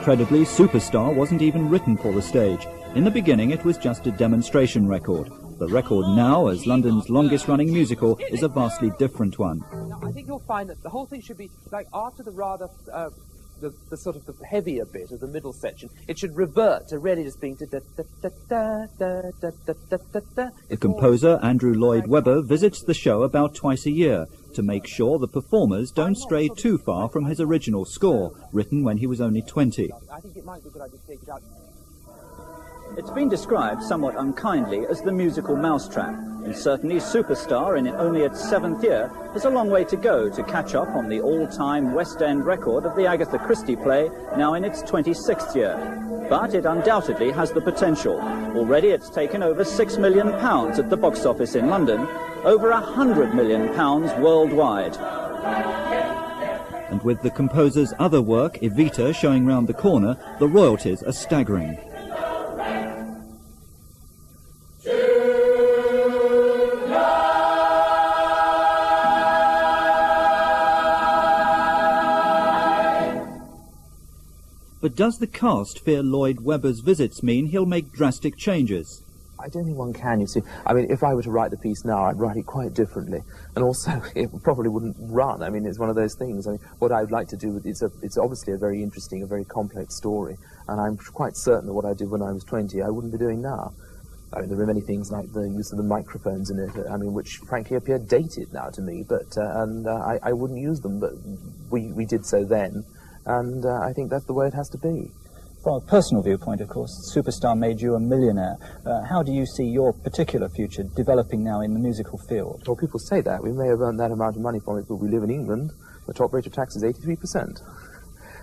Incredibly, Superstar wasn't even written for the stage. In the beginning, it was just a demonstration record. The record now, as London's longest-running musical, is a vastly different one. I think you'll find that the whole thing should be, like, after the rather, the sort of the heavier bit of the middle section, it should revert to really just being The composer, Andrew Lloyd Webber, visits the show about twice a year to make sure the performers don't stray too far from his original score, written when he was only 20. I think it might be a good idea to take it out. It's been described somewhat unkindly as the musical mousetrap, and certainly Superstar, in only its 7th year, has a long way to go to catch up on the all-time West End record of the Agatha Christie play, now in its 26th year. But it undoubtedly has the potential. Already it's taken over £6 million at the box office in London, over £100 million worldwide. And with the composer's other work, Evita, showing round the corner, the royalties are staggering. But does the cast fear Lloyd Webber's visits mean he'll make drastic changes? I don't think one can, you see. I mean, if I were to write the piece now, I'd write it quite differently. And also, it probably wouldn't run. I mean, it's one of those things. I mean, what I'd like to do with it's obviously a very interesting, a very complex story. And I'm quite certain that what I did when I was 20, I wouldn't be doing now. I mean, there are many things like the use of the microphones in it, I mean, which frankly appear dated now to me, but, I wouldn't use them, but we did so then. And I think that's the way it has to be. From a personal viewpoint, of course, Superstar made you a millionaire. How do you see your particular future developing now in the musical field? Well, people say that. We may have earned that amount of money from it, but we live in England. The top rate of tax is 83%.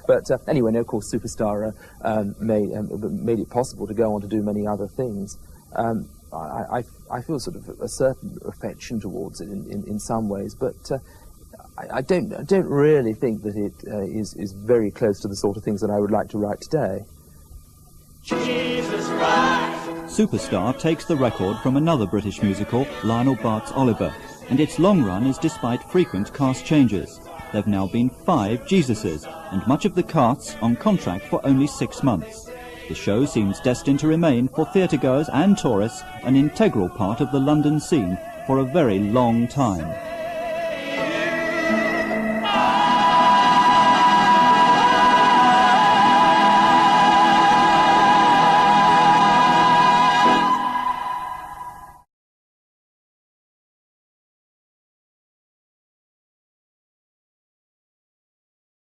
But anyway, no, of course, Superstar made it possible to go on to do many other things. I feel sort of a certain affection towards it in some ways, but I don't really think that it is very close to the sort of things that I would like to write today. Jesus Christ! Superstar takes the record from another British musical, Lionel Bart's Oliver, and its long run is despite frequent cast changes. There have now been 5 Jesuses, and much of the cast's on contract for only 6 months. The show seems destined to remain, for theatregoers and tourists, an integral part of the London scene for a very long time.